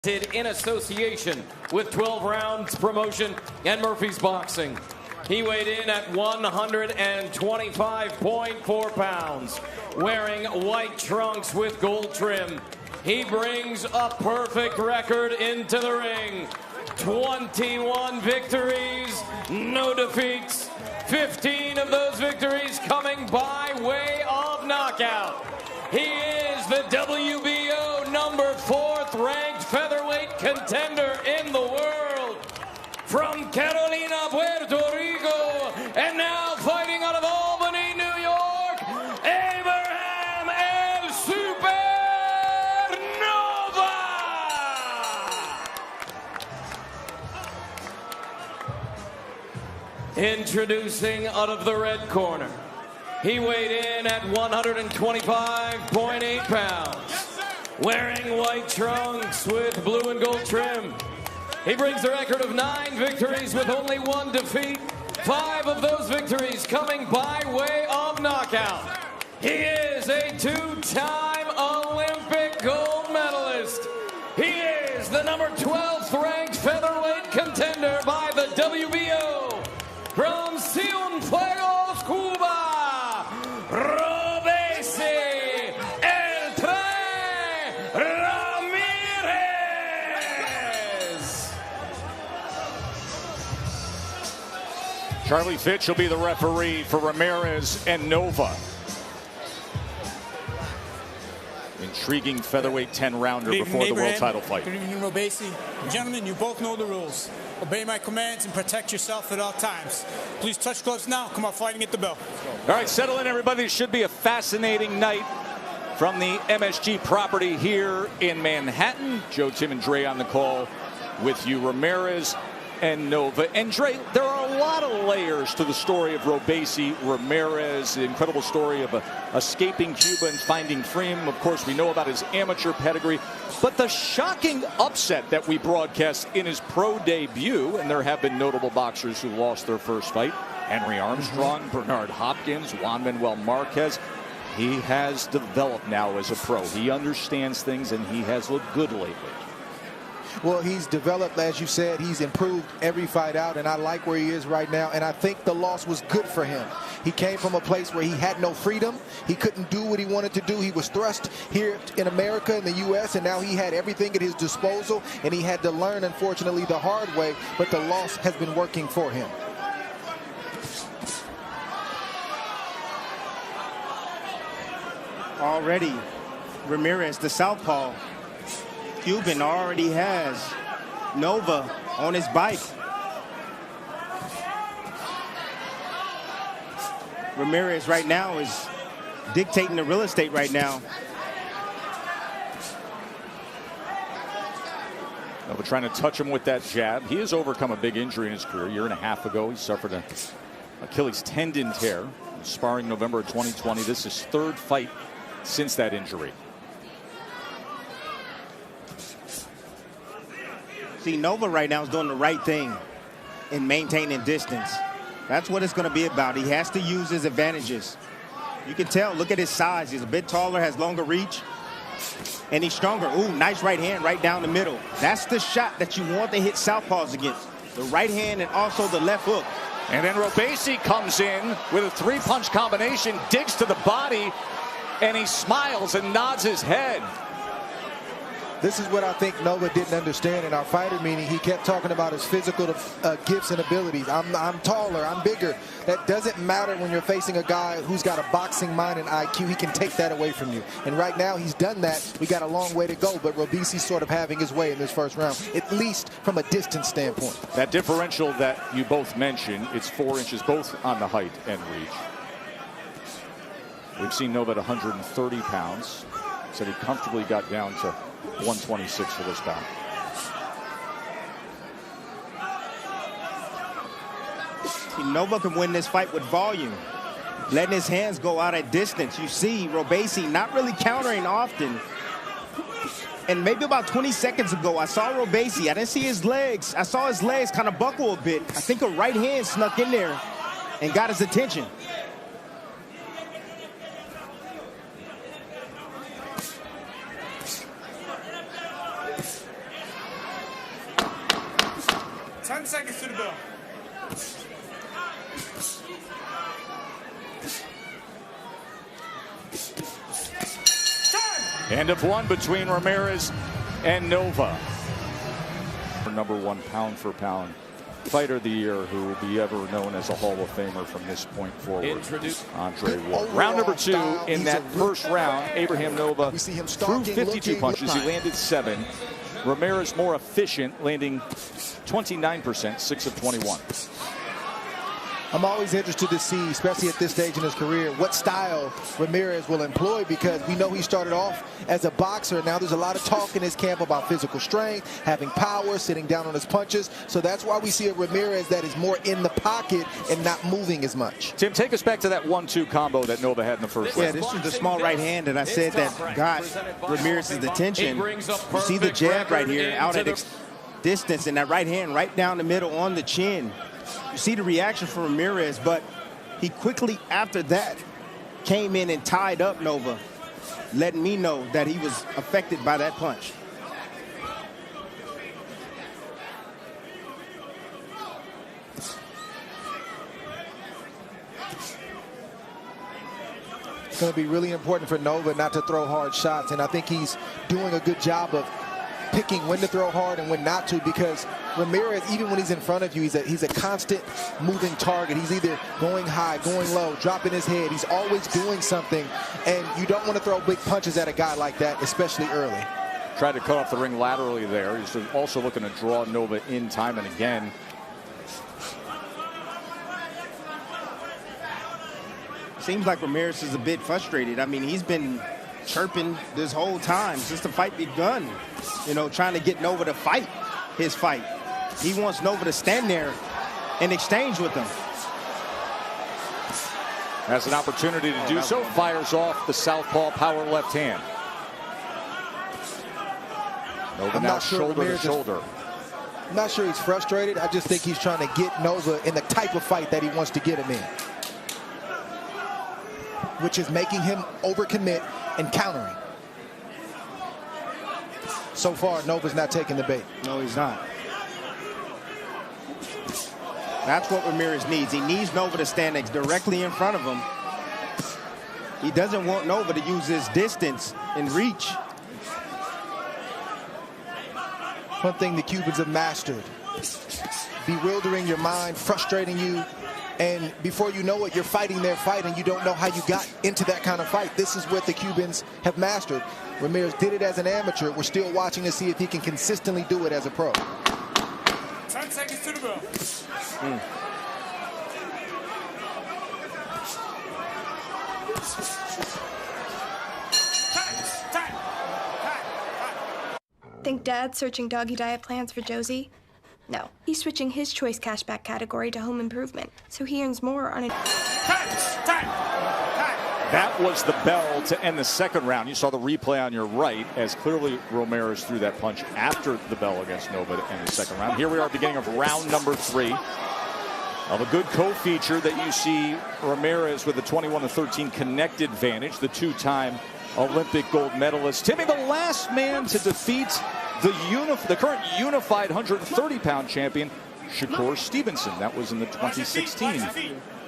In association with 12 Rounds Promotion and Murphy's Boxing. He weighed in at 125.4 pounds, wearing white trunks with gold trim. He brings a perfect record into the ring. 21 victories, no defeats. 15 of those victories coming by way of knockout. He is the WBO number 4th ranked featherweight contender in the world. From Carolina, Puerto Rico, and now fighting out of Albany, New York, Abraham El Supernova! Introducing out of the red corner. He weighed in at 125.8 pounds, wearing white trunks with blue and gold trim. He brings a record of 9 victories with only 1 defeat, 5 of those victories coming by way of knockout. He is a 2-time Olympic gold medalist. He is the number 12th ranked featherweight contender by the WBO. From Cienfuegos, Cuba, Davisi, El Ramirez. Charlie Fitch will be the referee for Ramirez and Nova. Intriguing featherweight 10-rounder before the world title fight. Good evening, Davisi. Gentlemen, you both know the rules. Obey my commands and protect yourself at all times. Please touch gloves now. Come on, fighting at the bell. All right, settle in, everybody. This should be a fascinating night from the MSG property here in Manhattan. Joe, Tim, and Dre on the call with you. Ramirez and Nova. And Dre, there are a lot of layers to the story of Robesi Ramirez, the incredible story of escaping Cuba and finding freedom. Of course, we know about his amateur pedigree, but the shocking upset that we broadcast in his pro debut, and there have been notable boxers who lost their first fight, Henry Armstrong, Bernard Hopkins, Juan Manuel Marquez. He has developed now as a pro. He understands things, and he has looked good lately. Well, he's developed, as you said. He's improved every fight out, and I like where he is right now. And I think the loss was good for him. He came from a place where he had no freedom. He couldn't do what he wanted to do. He was thrust here in America, in the U.S., and now he had everything at his disposal, and he had to learn, unfortunately, the hard way. But the loss has been working for him. Already, Ramirez, the southpaw, Cuban, already has Nova on his bike. Ramirez right now is dictating the real estate right now. Nova trying to touch him with that jab. He has overcome a big injury in his career. A year and a half ago, he suffered an Achilles tendon tear. Sparring November of 2020. This is his 3rd fight since that injury. See, Nova right now is doing the right thing in maintaining distance. That's what it's going to be about. He has to use his advantages. You can tell, look at his size. He's a bit taller, has longer reach, and he's stronger. Ooh, nice right hand right down the middle. That's the shot that you want to hit southpaws against. The right hand and also the left hook. And then Robesi comes in with a 3-punch combination, digs to the body, and he smiles and nods his head. This is what I think Nova didn't understand in our fighter meeting. He kept talking about his physical gifts and abilities. I'm taller, I'm bigger. That doesn't matter when you're facing a guy who's got a boxing mind and IQ. He can take that away from you. And right now he's done that. We got a long way to go, but Robesi's sort of having his way in this first round, at least from a distance standpoint. That differential that you both mentioned, it's 4 inches both on the height and reach. We've seen Nova at 130 pounds. Said he comfortably got down to 126 for this bout. Nova can win this fight with volume, letting his hands go out at distance. You see Robesi not really countering often. And maybe about 20 seconds ago, I saw Robesi. I didn't see his legs. I saw his legs kind of buckle a bit. I think a right hand snuck in there and got his attention. 10 seconds to the bell. End of one between Ramirez and Nova. Number one pound for pound fighter of the year, who will be ever known as a Hall of Famer from this point forward. Andre Ward. Round number two. In that first round, Abraham Nova threw 52 punches. He landed 7. Ramirez more efficient, landing 29%, 6 of 21. I'm always interested to see, especially at this stage in his career, what style Ramirez will employ, because we know he started off as a boxer. Now there's a lot of talk in his camp about physical strength, having power, sitting down on his punches. So that's why we see a Ramirez that is more in the pocket and not moving as much. Tim, take us back to that 1-2 combo that Nova had in the first round. Yeah, this was the small right hand that I said that got Ramirez's attention. You see the jab right here out at distance, and that right hand right down the middle on the chin. You see the reaction from Ramirez, but he quickly after that came in and tied up Nova, letting me know that he was affected by that punch. It's going to be really important for Nova not to throw hard shots, and I think he's doing a good job of picking when to throw hard and when not to, because Ramirez, even when he's in front of you, he's a constant moving target. He's either going high, going low, dropping his head. He's always doing something, and you don't want to throw big punches at a guy like that, especially early. Tried to cut off the ring laterally there. He's also looking to draw Nova in time and again. Seems like Ramirez is a bit frustrated. I mean, he's been chirping this whole time since the fight begun, you know, trying to get Nova to fight his fight. He wants Nova to stand there and exchange with him. Has an opportunity to do so. Fires off the southpaw power left hand. Nova now shoulder to shoulder. I'm not sure he's frustrated. I just think he's trying to get Nova in the type of fight that he wants to get him in, which is making him overcommit and countering. So far, Nova's not taking the bait. No, he's not. That's what Ramirez needs. He needs Nova to stand directly in front of him. He doesn't want Nova to use his distance and reach. One thing the Cubans have mastered: bewildering your mind, frustrating you, and before you know it, you're fighting their fight and you don't know how you got into that kind of fight. This is what the Cubans have mastered. Ramirez did it as an amateur. We're still watching to see if he can consistently do it as a pro. 10 seconds to the bell. Think Dad's searching doggy diet plans for Josie? No, he's switching his choice cashback category to home improvement, so he earns more on it. That was the bell to end the second round. You saw the replay on your right as clearly Ramirez threw that punch after the bell against Nova to end the second round. Here we are, beginning of round number 3 of a good co-feature that you see Ramirez with a 21-13 connect advantage, the 2-time Olympic gold medalist. Timmy, the last man to defeat the current unified 130-pound champion, Shakur Stevenson. That was in the 2016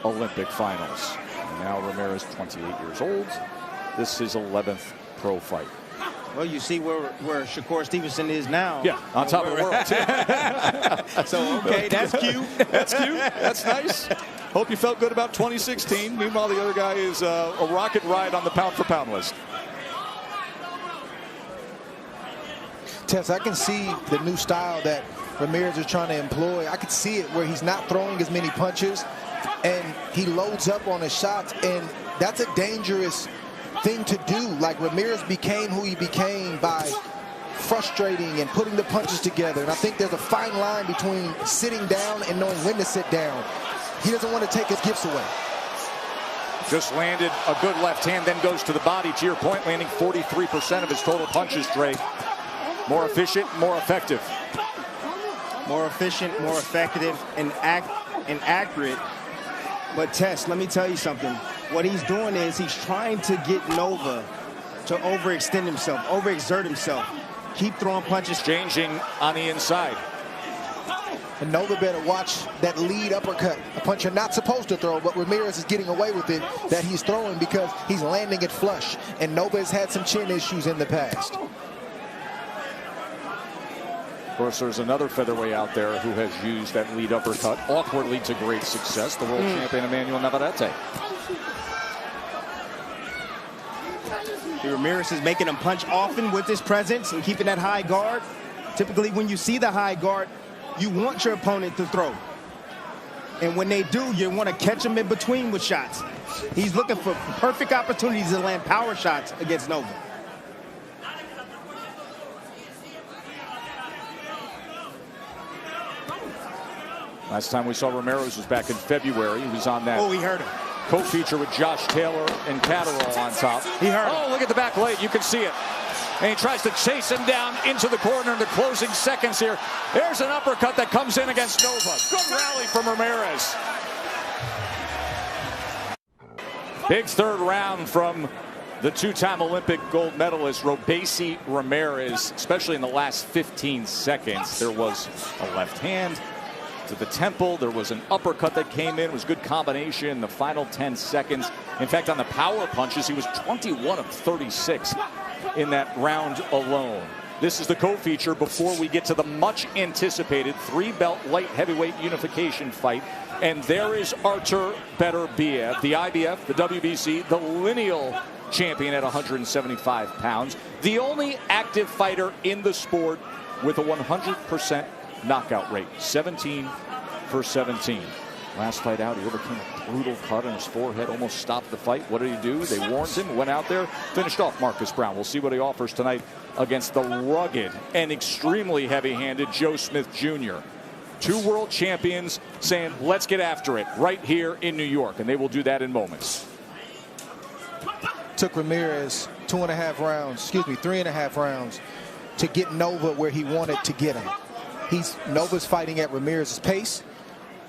Olympic finals. And now Ramirez, 28 years old. This is his 11th pro fight. Well, you see where Shakur Stevenson is now. Yeah, on top of the world. So, okay, that's cute. That's cute. That's nice. Hope you felt good about 2016. Meanwhile, the other guy is a rocket ride on the pound-for-pound list. Tess, I can see the new style that Ramirez is trying to employ. I could see it where he's not throwing as many punches and he loads up on his shots, and that's a dangerous thing to do. Like, Ramirez became who he became by frustrating and putting the punches together, and I think there's a fine line between sitting down and knowing when to sit down. He doesn't want to take his gifts away. Just landed a good left hand, then goes to the body. To your point, landing 43% of his total punches, Dre. More efficient, more effective. More efficient, more effective, and accurate. But Tess, let me tell you something. What he's doing is he's trying to get Nova to overextend himself, overexert himself. Keep throwing punches. Changing on the inside. And Nova better watch that lead uppercut. A punch you're not supposed to throw, but Ramirez is getting away with it that he's throwing because he's landing it flush. And Nova has had some chin issues in the past. Of course, there's another featherweight out there who has used that lead uppercut awkwardly to great success, the world champion Emmanuel Navarrete. Ramirez is making him punch often with his presence and keeping that high guard. Typically, when you see the high guard, you want your opponent to throw. And when they do, you want to catch them in between with shots. He's looking for perfect opportunities to land power shots against Nova. Last time we saw Ramirez was back in February. He was on that Oh, he hurt him. co-feature with Josh Taylor and Catterall on top. He hurt him. Oh, look at the back leg. You can see it. And he tries to chase him down into the corner in the closing seconds here. There's an uppercut that comes in against Nova. Good rally from Ramirez. Big third round from the two-time Olympic gold medalist Davisi Ramirez, especially in the last 15 seconds. There was a left hand to the temple. There was an uppercut that came in. It was good combination in the final 10 seconds. In fact, on the power punches, he was 21 of 36 in that round alone. This is the co-feature before we get to the much anticipated 3-belt light heavyweight unification fight. And there is Artur Beterbiev, the IBF, the WBC, the lineal champion at 175 pounds. The only active fighter in the sport with a 100% knockout rate. 17 for 17. Last fight out, he overcame a brutal cut on his forehead, almost stopped the fight. What did he do? They warned him, went out there, finished off Marcus Brown. We'll see what he offers tonight against the rugged and extremely heavy-handed Joe Smith Jr. Two world champions saying, let's get after it right here in New York, and they will do that in moments. Took Ramirez 3.5 rounds to get Nova where he wanted to get him. Nova's fighting at Ramirez's pace.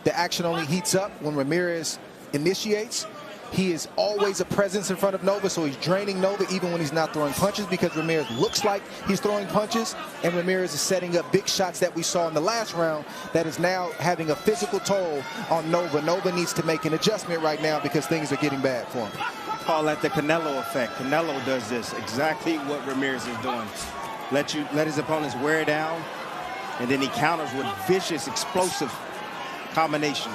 The action only heats up when Ramirez initiates. He is always a presence in front of Nova, so he's draining Nova even when he's not throwing punches because Ramirez looks like he's throwing punches, and Ramirez is setting up big shots that we saw in the last round that is now having a physical toll on Nova. Nova needs to make an adjustment right now because things are getting bad for him. I call that the Canelo effect. Canelo does this, exactly what Ramirez is doing. Let his opponents wear down, and then he counters with vicious, explosive combinations.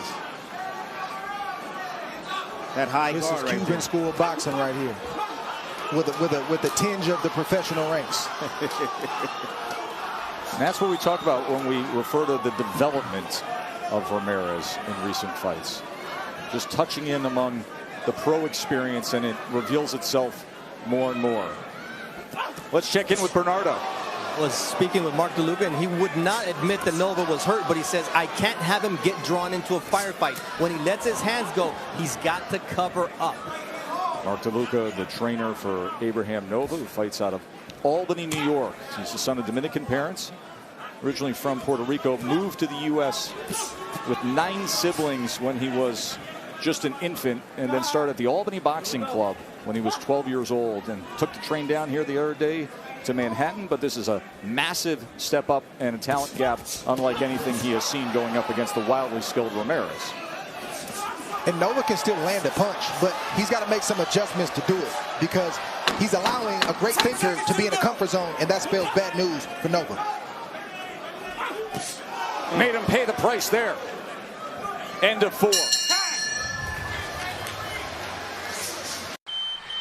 That high this guard is right Cuban there. school boxing right here, with a tinge of the professional ranks. And that's what we talk about when we refer to the development of Ramirez in recent fights. Just touching in among the pro experience, and it reveals itself more and more. Let's check in with Bernardo. Was speaking with Mark DeLuca, and he would not admit that Nova was hurt, but he says, I can't have him get drawn into a firefight. When he lets his hands go, he's got to cover up. Mark DeLuca, the trainer for Abraham Nova, who fights out of Albany, New York. He's the son of Dominican parents, originally from Puerto Rico, moved to the U.S. with 9 siblings when he was just an infant, and then started at the Albany Boxing Club when he was 12 years old, and took the train down here the other day to Manhattan. But this is a massive step up and a talent gap unlike anything he has seen going up against the wildly skilled Ramirez. And Nova can still land a punch, but he's got to make some adjustments to do it because he's allowing a great thinker to be in a comfort zone, and that spells bad news for Nova. Made him pay the price there. End of 4.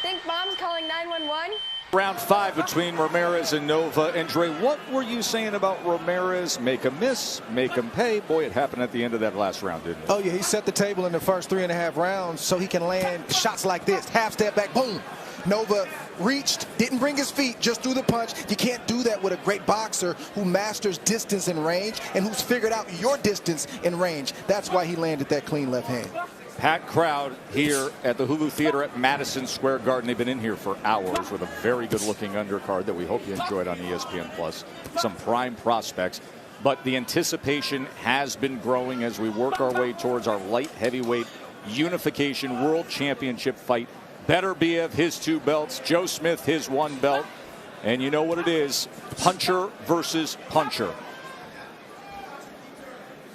Think mom's calling 911? Round 5 between Ramirez and Nova. And Dre, what were you saying about Ramirez? Make him miss, make him pay. Boy, it happened at the end of that last round, didn't it? Oh, yeah, he set the table in the first 3.5 rounds so he can land shots like this. Half step back, boom. Nova reached, didn't bring his feet, just threw the punch. You can't do that with a great boxer who masters distance and range and who's figured out your distance and range. That's why he landed that clean left hand. Packed crowd here at the Hulu Theater at Madison Square Garden. They've been in here for hours with a very good-looking undercard that we hope you enjoyed on ESPN+. Some prime prospects. But the anticipation has been growing as we work our way towards our light heavyweight unification world championship fight. Beterbiev, his 2 belts. Joe Smith, his 1 belt. And you know what it is. Puncher versus puncher.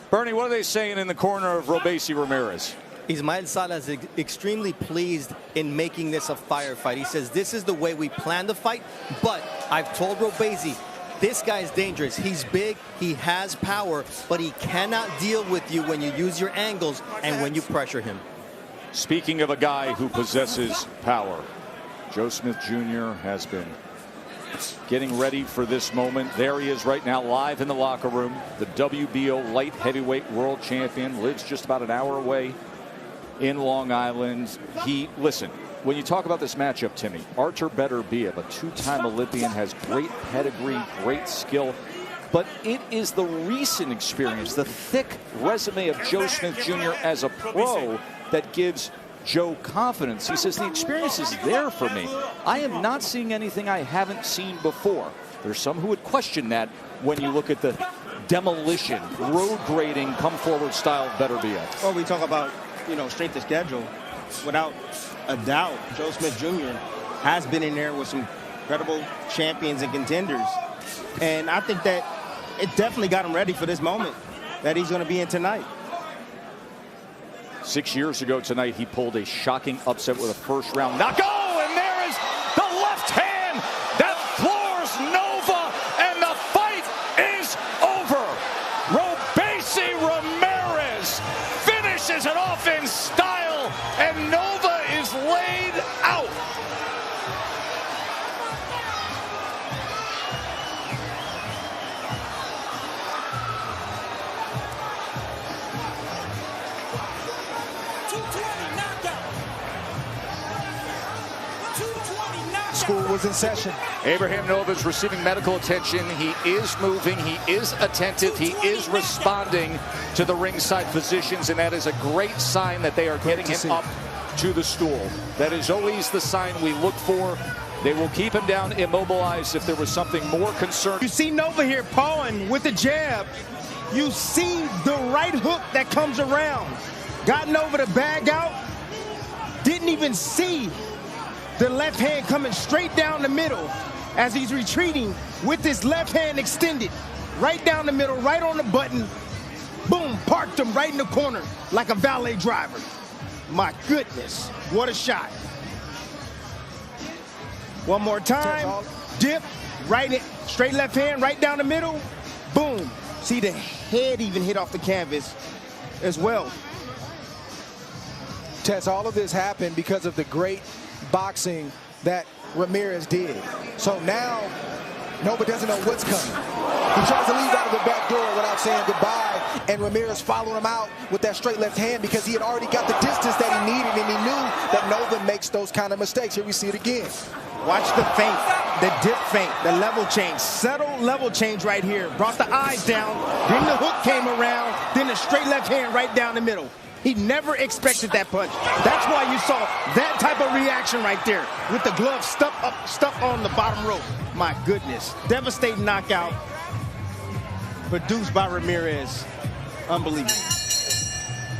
Bernie, what are they saying in the corner of Robesi Ramirez? Ismael Salas is extremely pleased in making this a firefight. He says, this is the way we plan the fight, but I've told Robesi, this guy is dangerous. He's big, he has power, but he cannot deal with you when you use your angles and when you pressure him. Speaking of a guy who possesses power, Joe Smith Jr. has been getting ready for this moment. There he is right now, live in the locker room. The WBO light heavyweight world champion lives just about an hour away in Long Island. Listen, when you talk about this matchup, Timmy, Artur Beterbiev, a two-time Olympian, has great pedigree, great skill. But it is the recent experience, the thick resume of Joe Smith Jr. as a pro that gives Joe confidence. He says the experience is there for me. I am not seeing anything I haven't seen before. There's some who would question that when you look at the demolition, road grading, come forward style of Beterbiev. Well, we talk about, strength of schedule. Without a doubt, Joe Smith Jr. has been in there with some credible champions and contenders. And I think that it definitely got him ready for this moment that he's going to be in tonight. 6 years ago tonight, he pulled a shocking upset with a first-round knockout. Oh, and there is the left hand that floors Nova, and the fight is over. Robesi Ramirez finishes it off in style, and Nova is laid out. School was in session. Abraham Nova is receiving medical attention. He is moving. He is attentive. He is responding to the ringside physicians, and that is a great sign that they are getting him up to the stool. That is always the sign we look for. They will keep him down, immobilized if there was something more concerning. You see Nova here pawing with the jab. You see the right hook that comes around. Got Nova to bag out. Didn't even see the left hand coming straight down the middle as he's retreating with his left hand extended. Right down the middle, right on the button. Boom, parked him right in the corner like a valet driver. My goodness, what a shot. One more time, dip, right in, straight left hand, right down the middle. Boom, see the head even hit off the canvas as well. Tess, all of this happened because of the great boxing that Ramirez did. So now Nova doesn't know what's coming. He tries to leave out of the back door without saying goodbye, and Ramirez followed him out with that straight left hand because he had already got the distance that he needed, and he knew that Nova makes those kind of mistakes. Here we see it again. Watch the feint, the dip feint, the level change, subtle level change right here. Brought the eyes down, then the hook came around, then the straight left hand right down the middle. He never expected that punch. That's why you saw that type of reaction right there with the glove stuck on the bottom rope. My goodness. Devastating knockout produced by Ramirez. Unbelievable.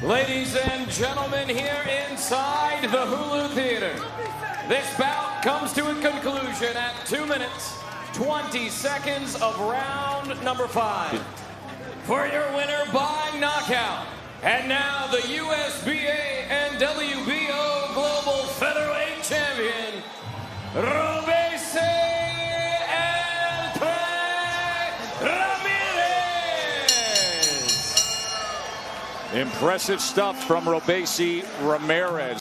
Ladies and gentlemen, here inside the Hulu Theater, this bout comes to a conclusion at 2 minutes, 20 seconds of round number 5. For your winner by knockout, and now the USBA and WBO Global Featherweight Champion, Robesi Ramirez. Impressive stuff from Robesi Ramirez.